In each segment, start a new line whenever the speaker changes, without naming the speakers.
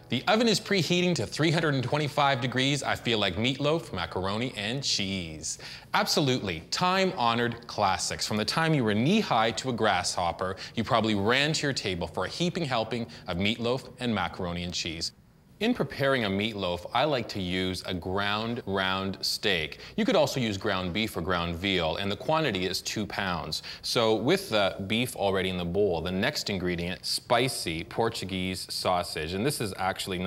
The oven is preheating to 325 degrees. I feel like meatloaf, macaroni, and cheese. Absolutely, time-honored classics. From the time you were knee-high to a grasshopper, you probably ran to your table for a heaping helping of meatloaf and macaroni and cheese. In preparing a meatloaf, I like to use a ground round steak. You could also use ground beef or ground veal, and the quantity is 2 pounds. So with the beef already in the bowl, the next ingredient, spicy Portuguese sausage. And this is actually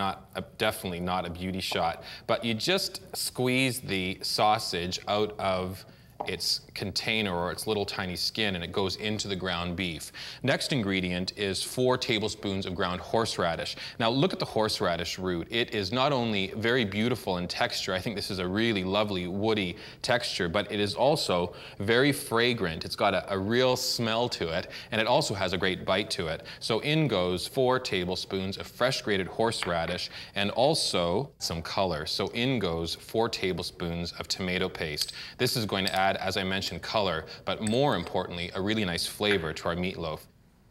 definitely not a beauty shot, but you just squeeze the sausage out of its container or its little tiny skin, and it goes into the ground beef. Next ingredient is 4 tablespoons of ground horseradish. Now look at the horseradish root. It is not only very beautiful in texture, I think this is a really lovely woody texture, but it is also very fragrant. It's got a real smell to it, and it also has a great bite to it. So in goes 4 tablespoons of fresh grated horseradish and also some color. So in goes 4 tablespoons of tomato paste. This is going to add, as I mentioned, color, but more importantly, a really nice flavor to our meatloaf.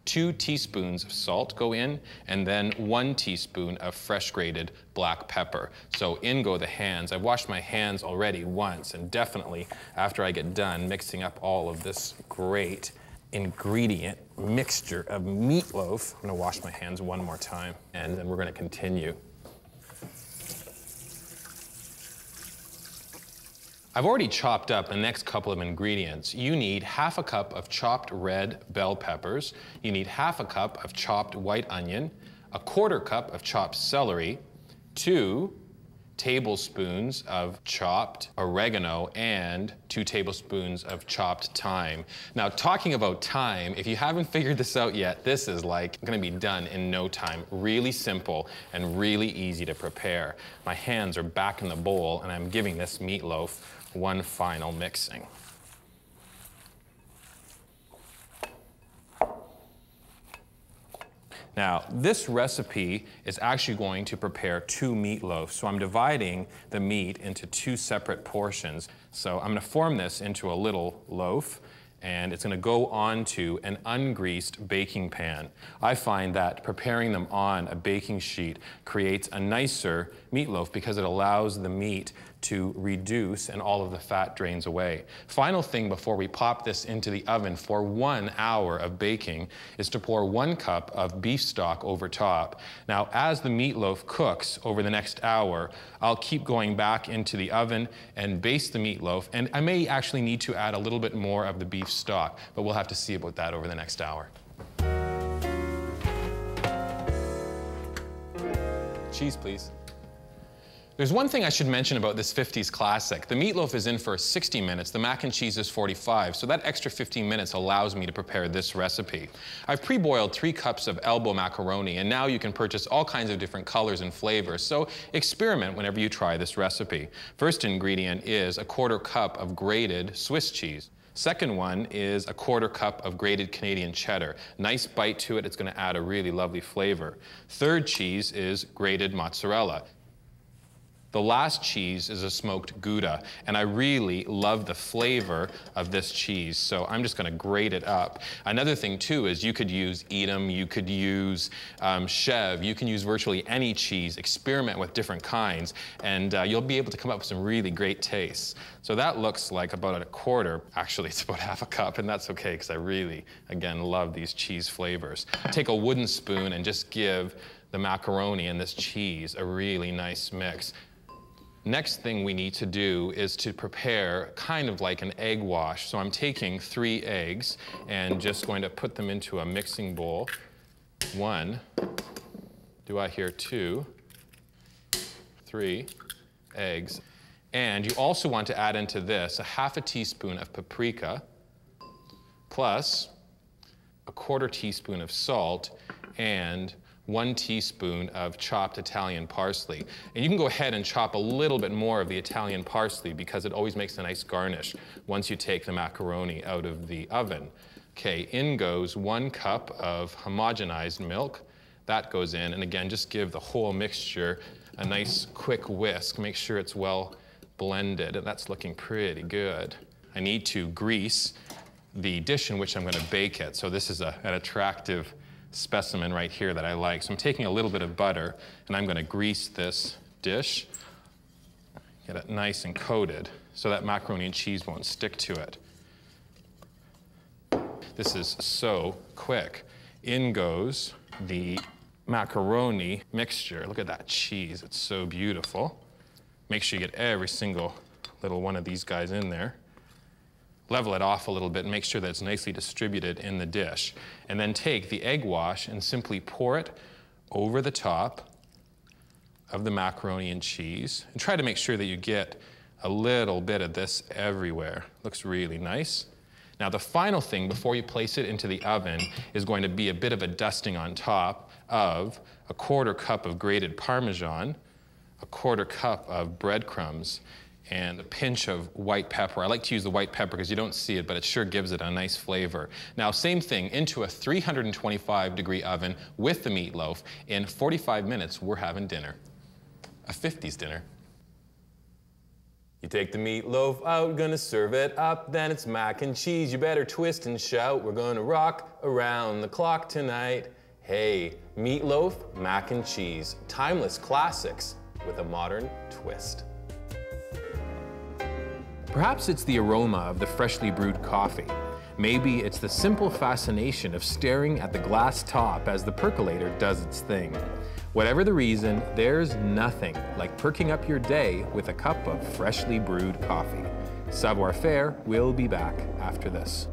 2 teaspoons of salt go in, and then 1 teaspoon of fresh grated black pepper. So in go the hands. I've washed my hands already once, and definitely after I get done mixing up all of this great ingredient mixture of meatloaf, I'm gonna wash my hands one more time, and then we're gonna continue. I've already chopped up the next couple of ingredients. You need ½ a cup of chopped red bell peppers. You need ½ a cup of chopped white onion, ¼ cup of chopped celery, 2 tablespoons of chopped oregano, and 2 tablespoons of chopped thyme. Now, talking about thyme, if you haven't figured this out yet, this is like gonna be done in no time. Really simple and really easy to prepare. My hands are back in the bowl, and I'm giving this meatloaf one final mixing. Now, this recipe is actually going to prepare 2 meatloaves, so I'm dividing the meat into 2 separate portions. So I'm going to form this into a little loaf, and it's going to go onto an ungreased baking pan. I find that preparing them on a baking sheet creates a nicer meatloaf because it allows the meat to reduce and all of the fat drains away. Final thing before we pop this into the oven for 1 hour of baking is to pour 1 cup of beef stock over top. Now, as the meatloaf cooks over the next hour, I'll keep going back into the oven and baste the meatloaf, and I may actually need to add a little bit more of the beef stock, but we'll have to see about that over the next hour. Cheese, please. There's one thing I should mention about this 50s classic. The meatloaf is in for 60 minutes, the mac and cheese is 45, so that extra 15 minutes allows me to prepare this recipe. I've pre-boiled 3 cups of elbow macaroni, and now you can purchase all kinds of different colors and flavors, so experiment whenever you try this recipe. First ingredient is a ¼ cup of grated Swiss cheese. Second one is a ¼ cup of grated Canadian cheddar. Nice bite to it, it's gonna add a really lovely flavor. Third cheese is grated mozzarella. The last cheese is a smoked Gouda, and I really love the flavor of this cheese, so I'm just gonna grate it up. Another thing too is you could use Edam, you could use Chev, you can use virtually any cheese, experiment with different kinds, and you'll be able to come up with some really great tastes. So that looks like about a quarter, actually it's about ½ a cup, and that's okay because I really, again, love these cheese flavors. Take a wooden spoon and just give the macaroni and this cheese a really nice mix. Next thing we need to do is to prepare kind of like an egg wash. So I'm taking 3 eggs and just going to put them into a mixing bowl. 1, do I hear 2, 3 eggs. And you also want to add into this a ½ a teaspoon of paprika plus a ¼ teaspoon of salt and 1 teaspoon of chopped Italian parsley. And you can go ahead and chop a little bit more of the Italian parsley because it always makes a nice garnish once you take the macaroni out of the oven. Okay, in goes 1 cup of homogenized milk. That goes in, and again, just give the whole mixture a nice quick whisk. Make sure it's well blended, and that's looking pretty good. I need to grease the dish in which I'm going to bake it. So this is an attractive specimen right here that I like. So I'm taking a little bit of butter and I'm gonna grease this dish, get it nice and coated so that macaroni and cheese won't stick to it. This is so quick. In goes the macaroni mixture. Look at that cheese, it's so beautiful. Make sure you get every single little one of these guys in there. Level it off a little bit and make sure that it's nicely distributed in the dish. And then take the egg wash and simply pour it over the top of the macaroni and cheese. And try to make sure that you get a little bit of this everywhere. Looks really nice. Now the final thing before you place it into the oven is going to be a bit of a dusting on top of a 1/4 cup of grated Parmesan, a 1/4 cup of breadcrumbs, and a pinch of white pepper. I like to use the white pepper because you don't see it, but it sure gives it a nice flavor. Now, same thing, into a 325-degree oven with the meatloaf. In 45 minutes, we're having dinner. A 50s dinner. You take the meatloaf out, gonna serve it up, then it's mac and cheese. You better twist and shout, we're gonna rock around the clock tonight. Hey, meatloaf, mac and cheese, timeless classics with a modern twist. Perhaps it's the aroma of the freshly brewed coffee. Maybe it's the simple fascination of staring at the glass top as the percolator does its thing. Whatever the reason, there's nothing like perking up your day with a cup of freshly brewed coffee. Savoir Faire will be back after this.